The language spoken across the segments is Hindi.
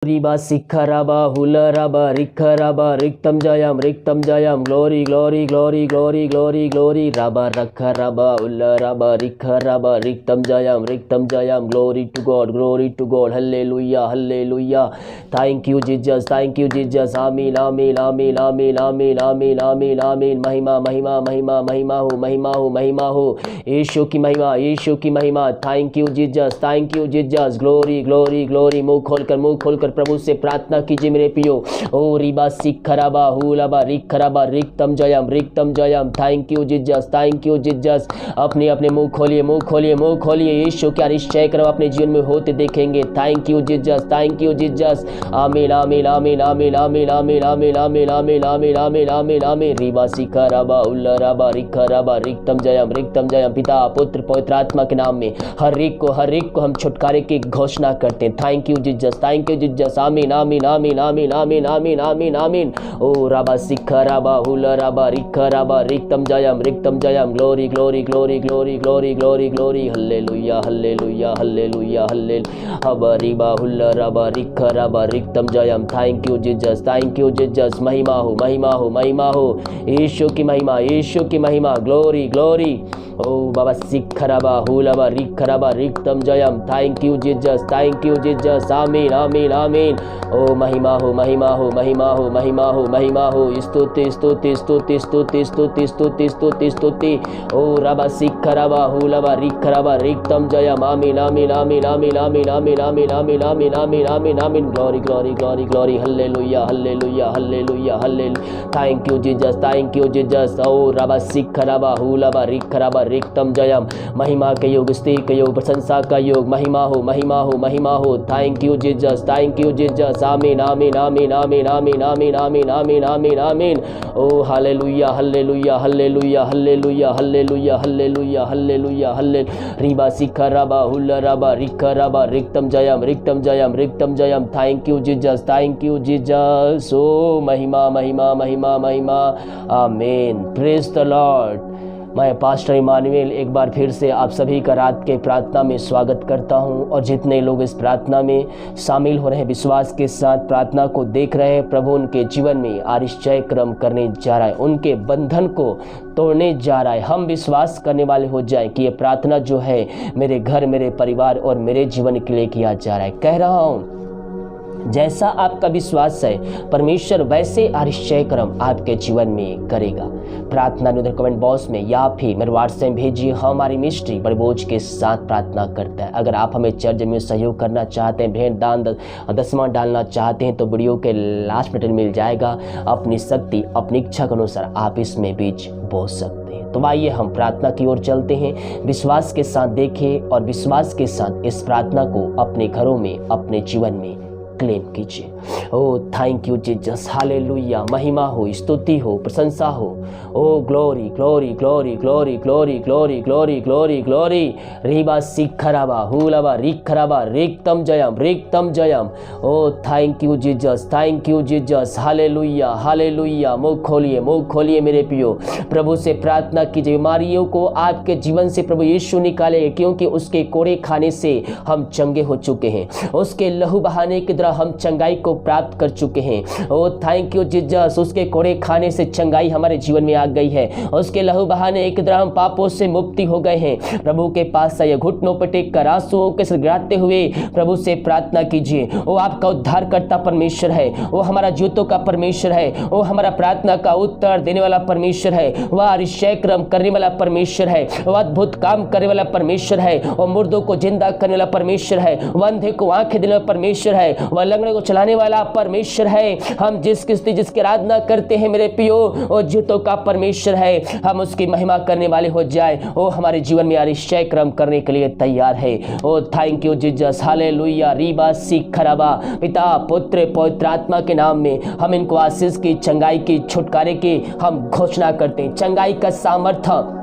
रिबा सिखराबा हुलराबा रिखराबा रिक्तम जयम glory glory glory glory glory glory राबा रखराबा हुलराबा रिखराबा रिक्तम जयम glory to God hallelujah hallelujah. Thank you Jesus amen amen amen amen amen amen amen आमीन। महिमा महिमा महिमा महिमा हो यीशु की महिमा। Thank you Jesus glory glory glory. मुंह खोलकर प्रभु से प्रार्थना कीजिए मेरे पियो। ओ रिबा सिखराबा हुलाबा रिखराबा रिक्तम जयम। Thank you Jesus. अपने मुंह खोलिए यीशु क्या निश्चय कर्म अपने जीवन में होते देखेंगे। Thank you Jesus amen amen amen amen amen amen amen amen amen amen amen amen आमीन। रिबा सिखराबा हुलराबा रिखराबा रिक्तम जयम। पिता पुत्र पवित्र आत्मा के नाम में हर एक को हम छुटकारे की घोषणा करते हैं। Thank you Jesus amen amen amen amen amen amen amen amen. ओ राबा सिखराबा हुलराबा रिखराबा रिक्तम जयम glory glory glory glory glory glory glory hallelujah hallelujah hallelujah hallelujah. रिबा हुलराबा रिखराबा रिक्तम जयम। Thank you Jesus. महिमा हो यीशु की महिमा ग्लोरी ग्लोरी। ओ बाबा सिखराबा हुलाबा रिखराबा रिक्तम जयम। Thank you Jesus amen amen amen. ओ महिमा हो स्तुति। ओ रबा सिखराबा हुलाबा रिखराबा रिक्तम जयम आमीन amen amen amen amen amen amen amen amen amen amen amen. Glory glory glory glory hallelujah hallelujah hallelujah hallelujah. Thank you Jesus. ओ रबा सिखराबा हुलाबा रिखराबा रिक्तम जयम। महिमा के योग स्तुति के योग प्रशंसा का योग। महिमा हो। Thank you Jesus amen amen amen amen amen amen amen amen amen amen. ओ hallelujah hallelujah hallelujah hallelujah hallelujah hallelujah hallelujah hallelujah. रिबा सिखराबा हुलराबा रिखराबा रिक्तम जयम। Thank you Jesus. ओ महिमा आमीन। Praise the Lord. मैं पास्टर इमानुएल एक बार फिर से आप सभी का रात के प्रार्थना में स्वागत करता हूं। और जितने लोग इस प्रार्थना में शामिल हो रहे हैं, विश्वास के साथ प्रार्थना को देख रहे हैं, प्रभु उनके जीवन में आश्चर्य कर्म करने जा रहा है, उनके बंधन को तोड़ने जा रहा है। हम विश्वास करने वाले हो जाए कि ये प्रार्थना जो है मेरे घर, मेरे परिवार और मेरे जीवन के लिए किया जा रहा है। कह रहा हूँ जैसा आपका विश्वास है परमेश्वर वैसे आश्चर्य कर्म आपके जीवन में करेगा। प्रार्थना उधर कमेंट बॉक्स में या फिर मेरे व्हाट्सएप भेजिए। हमारी मिनिस्ट्री बड़े बोझ के साथ प्रार्थना करता है। अगर आप हमें चर्च में सहयोग करना चाहते हैं, भेंट दान दसवां डालना चाहते हैं तो वीडियो के लास्ट बटन मिल जाएगा। अपनी शक्ति अपनी इच्छा के अनुसार आप इसमें बीच बो सकते हैं। तो आइए हम प्रार्थना की ओर चलते हैं। विश्वास के साथ देखें और विश्वास के साथ इस प्रार्थना को अपने घरों में, अपने जीवन में क्लेम कीजिए। ओ थैंक यू जीसस हालेलुया। महिमा हो, स्तुति हो, प्रशंसा हो। ओ glory glory glory glory glory glory glory glory glory. रिबा सिखराबा हुलाबा रिखराबा रिक्तम जयम। ओ thank you Jesus hallelujah hallelujah. मुंह खोलिए मेरे पियो। प्रभु से प्रार्थना कीजिए। बीमारियों को आपके जीवन से प्रभु यीशु निकाले, क्योंकि उसके कोड़े खाने से हम चंगे हो चुके हैं। उसके लहू बहाने के द्वारा हम चंगाई को प्राप्त कर चुके हैं। ओ थैंक यू जीसस। उसके कोड़े खाने से चंगाई हमारे जीवन में आ गई है। उसके लहू बहाने के द्वारा हम पापों से मुक्ति हो गए हैं। प्रभु के पास आइए, घुटनों पर टेक कर आंसुओं के साथ गिराते हुए प्रभु से प्रार्थना कीजिए। वो आपका उद्धारकर्ता परमेश्वर है, वो हमारा जूतों का परमेश्वर है, वो हमारा प्रार्थना का उत्तर देने वाला परमेश्वर है, वह आश्चर्य कर्म करने वाला परमेश्वर है, वह अद्भुत काम करने वाला परमेश्वर है, वह मुर्दों को जिंदा करने वाला परमेश्वर है, वह अंधे को आंखें देने वाला परमेश्वर है, वह लंगड़े को चलाने वाला परमेश्वर है। हम जिसकी आराधना करते हैं मेरे पियो, वो जूतों का परमेश्वर है। हम उसकी महिमा करने वाले हो जाए, वो हमारे जीवन में आश्चर्य कर्म करने के लिए तैयार है। ओ थैंक यू जीसस हालेलुया। रिबा सिखराबा। पिता पुत्र पवित्र आत्मा के नाम में हम इनको आशीष की, चंगाई की, छुटकारे की हम घोषणा करते हैं। चंगाई का सामर्थ्य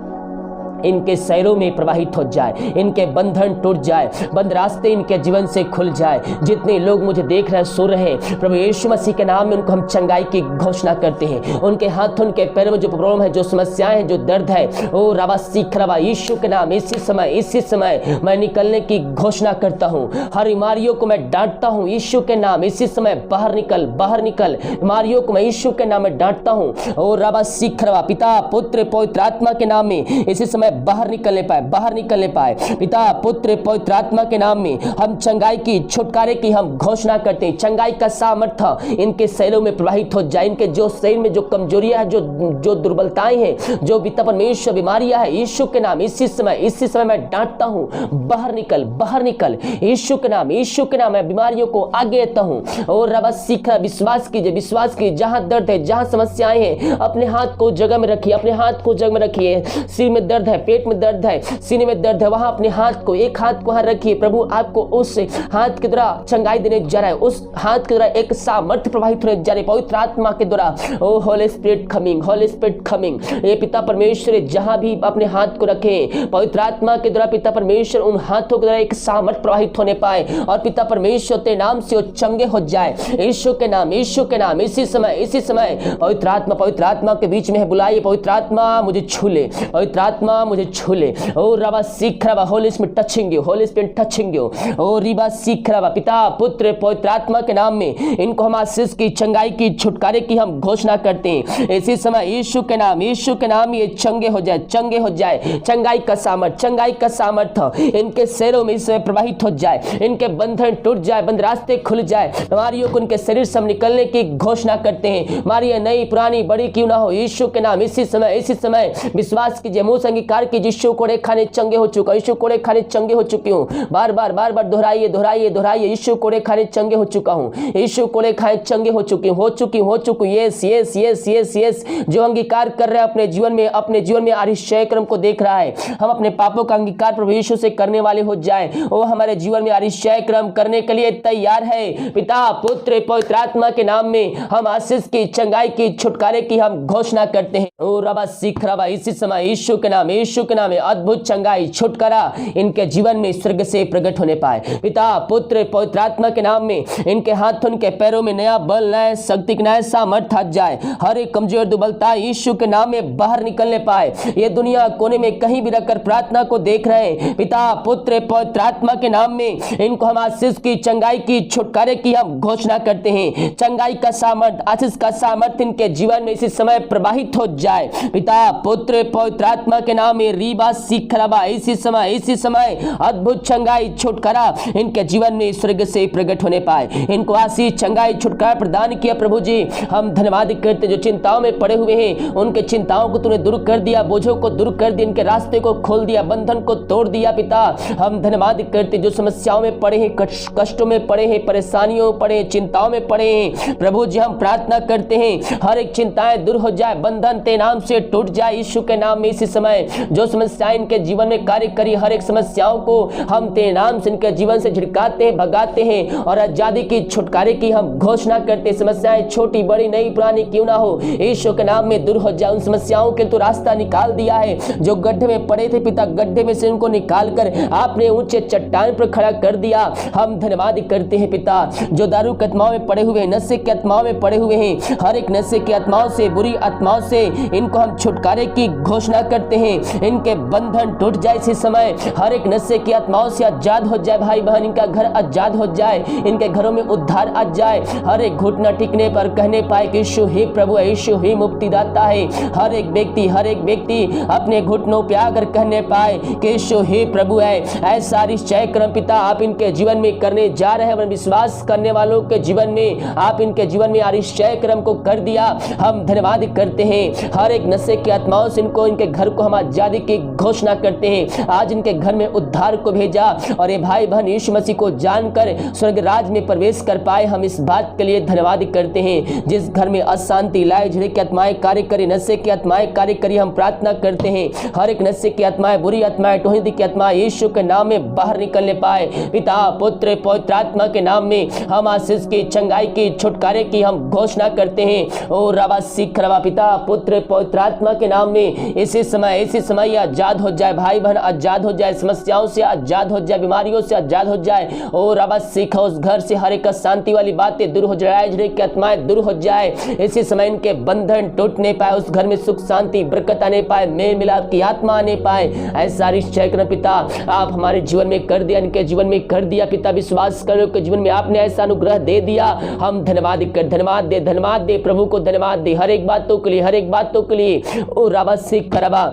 इनके शहरों में प्रवाहित हो जाए, इनके बंधन टूट जाए, बंद रास्ते इनके जीवन से खुल जाए। जितने लोग मुझे देख रहे हैं, सो रहे हैं, प्रभु यीशु मसीह के नाम में उनको हम चंगाई की घोषणा करते हैं। उनके हाथों, उनके पैरों में जो प्रॉब्लम है, जो समस्याएं हैं, जो दर्द है, ओ रबा सीख रबा, यीशु के नाम इसी समय मैं निकलने की घोषणा करता हूं। हर बीमारियों को मैं डांटता हूं यीशु के नाम, इसी समय बाहर निकल, बाहर निकल। बीमारियों को मैं यीशु के नाम में डांटता हूं। ओ रबा सीख रबा, पिता पुत्र पवित्र आत्मा के नाम में इसी समय बाहर निकलने पाए, बाहर निकलने पाए। पिता पुत्र पवित्र आत्मा के नाम में हम चंगाई की, छुटकारे की हम घोषणा करते हैं। चंगाई का सामर्थ्य इनके शरीरों में प्रवाहित हो जाए। इनके जो शरीर में जो कमजोरियां हैं, जो दुर्बलताएं हैं, जो पिता परमेश्वर बीमारियां हैं, यीशु के नाम इसी समय मैं डांटता हूं, बाहर निकल, बाहर निकल। यीशु के नाम मैं बीमारियों को आगे देता हूं। और रब सीख, विश्वास कीजिए, विश्वास कीजिए। जहां दर्द है, जहां समस्याएं हैं, अपने हाथ को जगह में रखिए, अपने हाथ को जगह में रखिए। सिर में दर्द है, पेट में दर्द है, सीने में दर्द है, वहां अपने हाथ को, एक हाथ को वहां रखिए। प्रभु आपको उस हाथ के द्वारा चंगाई देने जा रहा है, उस हाथ के द्वारा एक सामर्थ्य प्रवाहित होने जा रही है, पवित्र आत्मा के द्वारा। ओ Holy Spirit coming, Holy Spirit coming. ये पिता परमेश्वर जहां भी अपने हाथ को रखे, पवित्र आत्मा के द्वारा पिता परमेश्वर उन हाथों के द्वारा एक सामर्थ्य प्रवाहित होने पाए, और पिता परमेश्वर के नाम से वो चंगे हो जाए। यीशु के नाम इसी समय पवित्र आत्मा के बीच में है। बुलाइए, पवित्र आत्मा मुझे छू ले, पवित्र आत्मा मुझे छू ले। ओ रबा सीख रबा, Holy Spirit touching you, Holy Spirit touching you. ओ रिबा सीख रबा, पिता पुत्र पवित्र आत्मा के नाम में इनको हम आशीष की, चंगाई की, छुटकारे की हम घोषणा करते हैं। इसी समय यीशु के नाम ये चंगे हो जाए, चंगे हो जाए। चंगाई का सामर्थ्य इनके शरीरों में इस समय प्रवाहित हो जाए, इनके बंधन टूट जाए, बंद रास्ते खुल जाए। बीमारियों को उनके शरीर से निकलने की घोषणा करते हैं। बीमारियां नई पुरानी बड़ी क्यों ना हो, यीशु के नाम इसी समय विश्वास कीजिए, मुंह से अंगीकार कीजिए। यीशु कोड़े खाने चंगे हो चुका, यीशु कोड़े खाने चंगे हो चुकी हूँ। बार बार दोहराइए। यीशु कोड़े खाने चंगे हो चुका हूँ, यीशु कोड़े खाने चंगे हो चुकी। यस। जो अंगीकार कर रहा है अपने जीवन में आरिश्चर्य क्रम को देख रहा है, हम अपने पापों का अंगीकार प्रभु यीशु से करने वाले हो जाए। वो हमारे जीवन में आरिश्चर्य क्रम करने के लिए तैयार है। पिता पुत्र पवित्र आत्मा के नाम में हम आशीष की, चंगाई की, छुटकारे की हम घोषणा करते हैं। ओ रबा सीख रबा, इसी समय यीशु के नाम में अद्भुत चंगाई, छुटकारा इनके जीवन में स्वर्ग से प्रकट होने पाए। पिता पुत्र पवित्र आत्मा के नाम में इनके हाथों, उनके पैरों में नया बल, नया शक्ति, नया सामर्थ्य आ जाए। हर एक कमजोर दुर्बलता यीशु के नाम में बाहर निकलने पाए। ये दुनिया कोने में कहीं भी रखकर प्रार्थना को देख रहे हैं, पिता पुत्र पवित्र आत्मा के नाम में इनको हम आशीष की, चंगाई की, छुटकारे की हम घोषणा करते हैं। चंगाई का सामर्थ्य, आशीष का सामर्थ्य इनके जीवन में इसी समय प्रवाहित हो जाए। पिता पुत्र पवित्र आत्मा के नाम में रीबा सीख रबा, इसी समय अद्भुत चंगाई, छुटकारा इनके जीवन में स्वर्ग से प्रकट होने पाए। इनको आशीष, चंगाई, छुटकारा प्रदान किया। प्रभु जी हम धन्यवाद करते, जो चिंताओं में पड़े हुए हैं उनके चिंताओं को तूने दूर कर दिया, बोझों को दूर कर दिया, इनके रास्ते को खोल दिया, बंधन को तोड़ दिया। पिता हम धन्यवाद करते, जो समस्याओं में पड़े हैं, कष्टों में पड़े हैं, परेशानियों में पड़े हैं, चिंताओं में पड़े हैं, प्रभु जी हम प्रार्थना करते हैं हर एक चिंताएं दूर हो जाए, बंधन तेरे नाम से टूट जाए। यीशु के नाम में इसी समय जो समस्याएं इनके जीवन में कार्य करी, हर एक समस्याओं को हम तेरे नाम से इनके जीवन से झिड़काते हैं, भगाते हैं, और आजादी की, छुटकारे की हम घोषणा करते हैं। समस्याएं छोटी बड़ी नई पुरानी क्यों ना हो, यीशु के नाम में दूर हो जाए। उन समस्याओं के तो रास्ता निकाल दिया है, जो गड्ढे में पड़े थे पिता, गड्ढे में से उनको निकाल कर आपने ऊंचे चट्टान पर खड़ा कर दिया। हम धन्यवाद करते हैं पिता, जो दारू की आत्माओं में पड़े हुए, नशे की आत्माओं में पड़े हुए हैं, हर एक नशे की आत्माओं से, बुरी आत्माओं से इनको हम छुटकारे की घोषणा करते हैं। इनके बंधन टूट जाए इसी समय, हर एक नशे की आत्माओं से आजाद हो जाए। भाई बहन इनका घर आजाद हो जाए, इनके घरों में उद्धार आ जाए। हर एक घुटना टिकने पर कहने पाए कि यीशु ही प्रभु है, यीशु ही मुक्तिदाता है। हर एक व्यक्ति अपने घुटनों पे आकर कहने पाए कि यीशु ही प्रभु है। ऐसा निश्चय क्रम पिता आप इनके जीवन में करने जा रहे हैं। विश्वास करने वालों के जीवन में आप इनके जीवन में निश्चय क्रम को कर दिया। हम धन्यवाद करते हैं। हर एक नशे की आत्माओं से इनको, इनके घर को हम आजादी की घोषणा करते हैं। आज इनके घर में उद्धार को भेजा, और ये भाई बहन यीशु मसीह को जानकर स्वर्ग राज में प्रवेश कर पाए। हम इस बात के लिए धन्यवाद करते हैं। जिस घर में अशांति, लड़ाई झगड़े की आत्माएं कार्य करी, नशे की आत्माएं कार्य करी, हम प्रार्थना करते हैं हर एक नशे की आत्माएं, बुरी आत्माएं, टोहिदी की आत्माएं यीशु के नाम में बाहर निकलने पाए। पिता पुत्र पवित्र आत्मा के नाम में हम आशीष की, चंगाई की, छुटकारे की हम घोषणा करते हैं। ओ रबा सीख रबा, पिता पुत्र पवित्र आत्मा के नाम में इसी समय समय ये आजाद हो जाए, भाई बहन आजाद हो जाए, समस्याओं से आजाद हो जाए, बीमारियों से आजाद हो जाए। और अब सीखा उस घर से हर एक शांति वाली बातें दूर हो जाए, लड़ाई की आत्माएं दूर हो जाए। इसी समय इनके बंधन टूटने पाए, उस घर में सुख शांति बरकत आने पाए, मेल मिलाप की आत्मा आने पाए। ऐसा निश्चय करना पिता आप हमारे जीवन में कर दिया, इनके जीवन में कर दिया पिता। विश्वास करो कि जीवन में आपने ऐसा अनुग्रह दे दिया। हम धन्यवाद दे प्रभु को धन्यवाद दे हर एक बातों के लिए। ओ राबा सीख करबा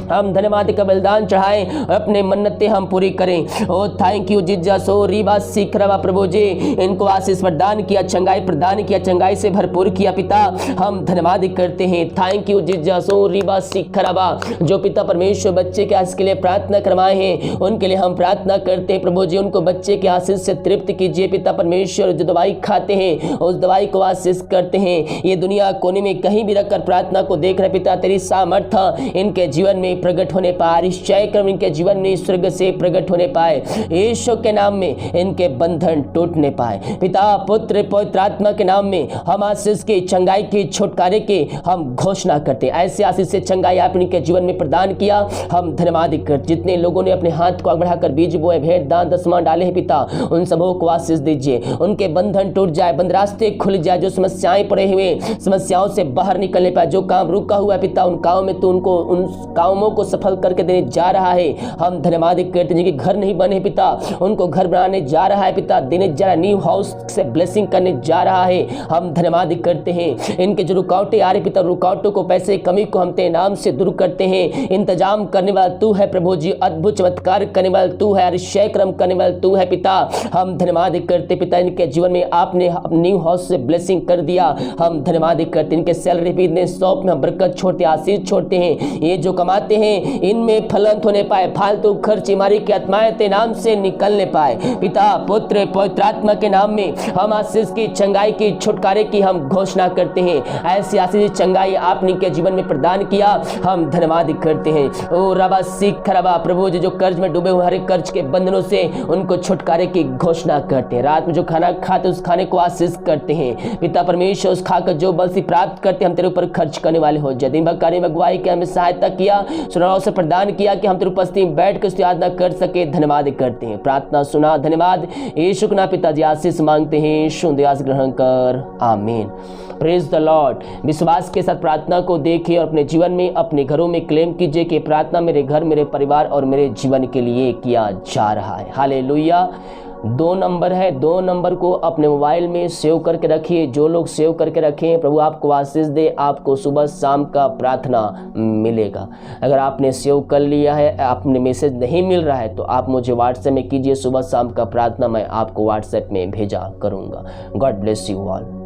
हम धन्यवाद का बलिदान चढ़ाएं, अपने मन्नतें हम पूरी करें। ओ थैंक यू जीसस। ओ रीबा सीख रहा प्रभु जी, इनको आशीष प्रदान किया, चंगाई प्रदान किया, चंगाई से भरपूर किया पिता। हम धन्यवाद करते हैं। Thank you Jesus. ओ रीबा सीख रहा जो पिता परमेश्वर बच्चे के आशीष के लिए प्रार्थना करवाए हैं, उनके लिए हम प्रार्थना करते हैं प्रभु जी। उनको बच्चे के आशीष से तृप्त कीजिए पिता परमेश्वर। जो दवाई खाते हैं उस दवाई को आशीष करते हैं। ये दुनिया कोने में कहीं भी रखकर प्रार्थना को देख रहे पिता, तेरी सामर्थ्य इनके जीवन में प्रकट होने पाए, निश्चय क्रम इनके जीवन में स्वर्ग से प्रकट होने पाए। यीशु के नाम में इनके बंधन टूटने पाए पिता, पुत्र पवित्र आत्मा के नाम में हम आशीष की, चंगाई की, छुटकारे की हम घोषणा करते हैं। ऐसे आशीष से चंगाई आप इनके जीवन में प्रदान किया, हम धन्यवाद करते। जितने लोगों ने अपने हाथ को बढ़ाकर बीज बोए, भेंट दान दसवां डाले हैं पिता, उन सबों को आशीष दीजिए। उनके बंधन टूट जाए, बंद रास्ते खुल जाए। जो समस्याएं पड़े हुए समस्याओं से बाहर निकलने पाए, जो काम रुका हुआ है पिता, उन कामों में तू उनको उन कामों को सफल करके देने जा रहा है। हम धन्यवाद करते हैं। जिनके घर नहीं बने पिता, उनको घर बनाने जा रहा है पिता, देने जा रहा है, न्यू हाउस से ब्लेसिंग करने जा रहा है। हम धन्यवाद करते हैं। इनके जो रुकावटें आ रही पिता, रुकावटों को, पैसे कमी को हम तेरे नाम से दूर करते हैं। इंतजाम करने वाला तू है प्रभु जी, अद्भुत चमत्कार करने वाला तू है, अतिशय क्रम करने वाला तू है पिता। हम धन्यवाद करते पिता, इनके जीवन में आपने न्यू हाउस से ब्लेसिंग कर दिया। हम धन्यवाद करते। इनके सैलरी भी इतने शॉप में बरकत छोड़ते, आशीष छोड़ते हैं। ये जो कमाते हैं इनमें फलंत होने पाए, फालतू खर्च बीमारी की आत्माएं तेरे नाम से निकलने पाए पिता, पुत्र पवित्र आत्मा के नाम में हम आशीष की, चंगाई की, छुटकारे की हम घोषणा करते हैं। ऐसी आशीष चंगाई आपने के जीवन में प्रदान किया, हम धन्यवाद करते हैं। ओ रबा सीख रबा प्रभु जी, जो कर्ज में डूबे हुए हर एक कर्ज के बंधनों से उनको छुटकारे की घोषणा करते हैं। रात में जो खाना खाते उस खाने को आशीष करते हैं पिता परमेश्वर। उस खाकर जो बल से प्राप्त करते हम तेरे ऊपर खर्च करने वाले हो जाए। दिन भर कार्य में अगुवाई के हमें सहायता किया, सुनाव से प्रदान किया कि हम तेरे उपस्थिति में बैठ कर उसकी आराधना कर सके। धन्यवाद करते हैं, प्रार्थना सुना, धन्यवाद। यीशु के नाम पिताजी आशीष मांगते हैं, यीशु दयास ग्रहण कर, आमीन। Praise the Lord. विश्वास के साथ प्रार्थना को देखिए और अपने जीवन में, अपने घरों में क्लेम कीजिए कि प्रार्थना मेरे घर, मेरे परिवार और मेरे जीवन के लिए किया जा रहा है। हालेलुया। 2 नंबर है, 2 नंबर को अपने मोबाइल में सेव करके रखिए। जो लोग सेव करके रखें, प्रभु आपको आशीष दे। आपको सुबह शाम का प्रार्थना मिलेगा। अगर आपने सेव कर लिया है, आपने मैसेज नहीं मिल रहा है, तो आप मुझे व्हाट्सएप में कीजिए। सुबह शाम का प्रार्थना मैं आपको व्हाट्सएप में भेजा करूँगा। God bless you all.